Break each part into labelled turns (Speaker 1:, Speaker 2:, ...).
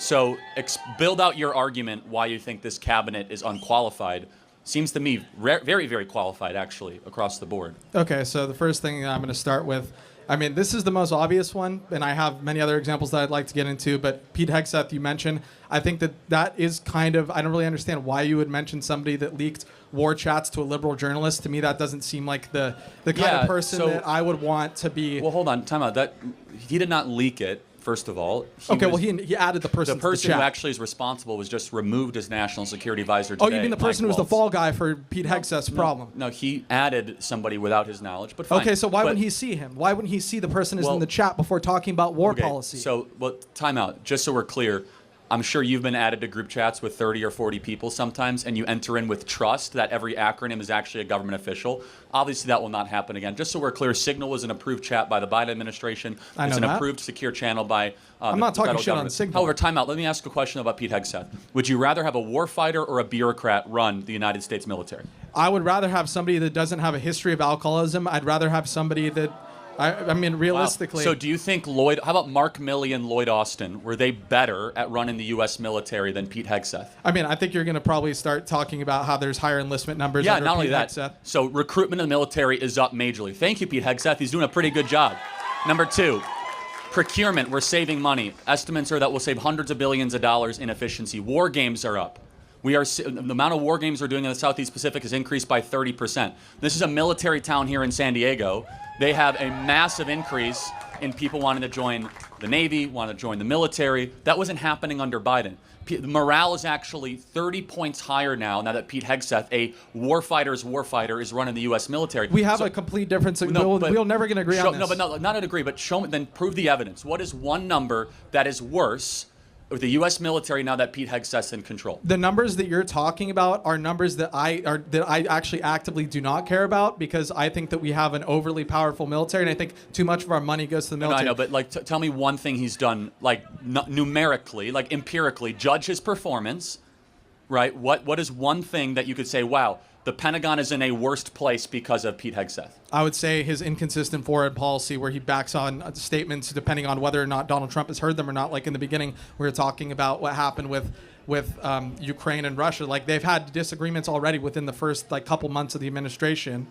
Speaker 1: So build out your argument why you think this cabinet is unqualified. Seems to me very, very qualified, actually, across the board.
Speaker 2: Okay, so the first thing I'm going to start with, I mean, this is the most obvious one, and I have many other examples that I'd like to get into, but Pete Hegseth, you mentioned, I think that is kind of, I don't really understand why you would mention somebody that leaked war chats to a liberal journalist. To me, that doesn't seem like the kind of person that I would want to be.
Speaker 1: Well, hold on, time out. He did not leak it. First of all,
Speaker 2: he added the person.
Speaker 1: The person
Speaker 2: who
Speaker 1: actually is responsible was just removed as national security advisor today.
Speaker 2: Oh, you mean the person who was the fall guy for Pete Hegseth's problem?
Speaker 1: No, he added somebody without his knowledge, but fine.
Speaker 2: Okay, so why wouldn't he see him? Why wouldn't he see the person who's in the chat before talking about war policy?
Speaker 1: So, time out. Just so we're clear, I'm sure you've been added to group chats with 30 or 40 people sometimes, and you enter in with trust that every acronym is actually a government official. Obviously, that will not happen again. Just so we're clear, Signal was an approved chat by the Biden administration. It's an approved secure channel by
Speaker 2: I'm not talking shit on Signal.
Speaker 1: However, time out. Let me ask a question about Pete Hegseth. Would you rather have a warfighter or a bureaucrat run the United States military?
Speaker 2: I would rather have somebody that doesn't have a history of alcoholism. I'd rather have somebody that... I mean, realistically...
Speaker 1: Wow. So do you think how about Mark Milley and Lloyd Austin, were they better at running the U.S. military than Pete Hegseth?
Speaker 2: I mean, I think you're going to probably start talking about how there's higher enlistment numbers under
Speaker 1: not only
Speaker 2: Pete
Speaker 1: that.
Speaker 2: Hegseth.
Speaker 1: So recruitment in the military is up majorly. Thank you, Pete Hegseth. He's doing a pretty good job. Number 2, procurement. We're saving money. Estimates are that we'll save hundreds of billions of dollars in efficiency. War games are up. The amount of war games we're doing in the Southeast Pacific has increased by 30%. This is a military town here in San Diego. They have a massive increase in people wanting to join the Navy, want to join the military. That wasn't happening under Biden. Morale is actually 30 points higher now that Pete Hegseth, a warfighter's warfighter, is running the U.S. military.
Speaker 2: We have a complete difference. We're never going to agree on this.
Speaker 1: No, but not agree, but then prove the evidence. What is one number that is worse with the U.S. military now that Pete Hegseth's in control?
Speaker 2: The numbers that you're talking about are numbers that I actually actively do not care about, because I think that we have an overly powerful military, and I think too much of our money goes to the military.
Speaker 1: No, I know, but tell me one thing he's done, numerically, empirically, judge his performance, right? What is one thing that you could say, wow, the Pentagon is in a worst place because of Pete Hegseth?
Speaker 2: I would say his inconsistent foreign policy, where he backs on statements depending on whether or not Donald Trump has heard them or not. Like in the beginning, we were talking about what happened with Ukraine and Russia. Like, they've had disagreements already within the first couple months of the administration.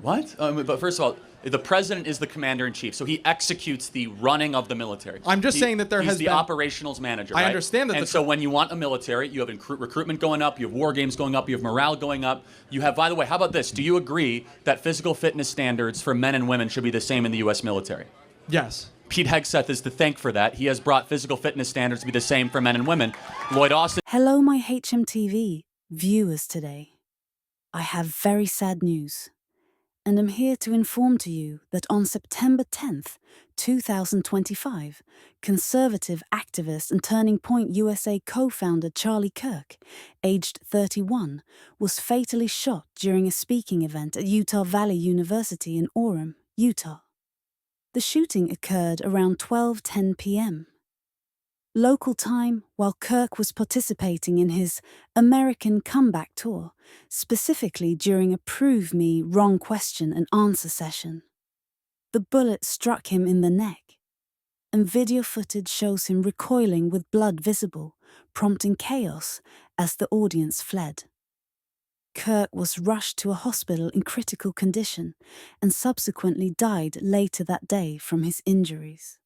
Speaker 1: What? But first of all, the president is the commander-in-chief, so he executes the running of the military.
Speaker 2: I'm just saying that
Speaker 1: he's the operationals manager, right?
Speaker 2: I understand that.
Speaker 1: And so when you want a military, you have recruitment going up, you have war games going up, you have morale going up. You have, by the way, how about this? Do you agree that physical fitness standards for men and women should be the same in the U.S. military?
Speaker 2: Yes.
Speaker 1: Pete Hegseth is to thank for that. He has brought physical fitness standards to be the same for men and women. Lloyd Austin...
Speaker 3: Hello, my HMTV viewers today. I have very sad news. And I'm here to inform to you that on September 10th, 2025, conservative activist and Turning Point USA co-founder Charlie Kirk, aged 31, was fatally shot during a speaking event at Utah Valley University in Orem, Utah. The shooting occurred around 12:10 p.m. local time, while Kirk was participating in his American Comeback Tour, specifically during a Prove Me Wrong question and answer session. The bullet struck him in the neck, and video footage shows him recoiling with blood visible, prompting chaos as the audience fled. Kirk was rushed to a hospital in critical condition and subsequently died later that day from his injuries.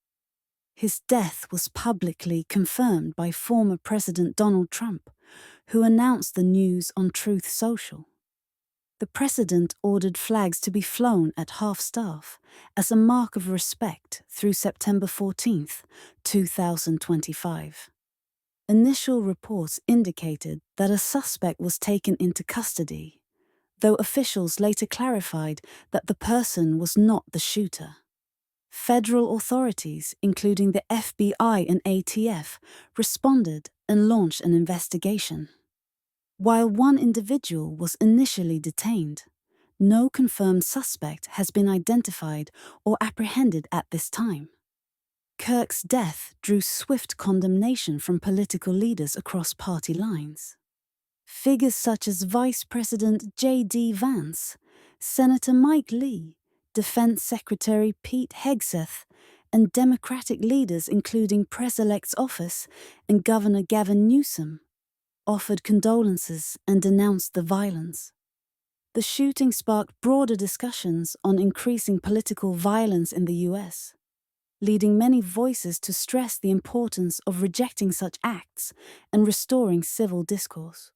Speaker 3: His death was publicly confirmed by former President Donald Trump, who announced the news on Truth Social. The president ordered flags to be flown at half-staff as a mark of respect through September 14th, 2025. Initial reports indicated that a suspect was taken into custody, though officials later clarified that the person was not the shooter. Federal authorities, including the FBI and ATF, responded and launched an investigation. While one individual was initially detained, no confirmed suspect has been identified or apprehended at this time. Kirk's death drew swift condemnation from political leaders across party lines. Figures such as Vice President J.D. Vance, Senator Mike Lee, Defense Secretary Pete Hegseth, and Democratic leaders including Press-elect's office and Governor Gavin Newsom offered condolences and denounced the violence. The shooting sparked broader discussions on increasing political violence in the US, leading many voices to stress the importance of rejecting such acts and restoring civil discourse.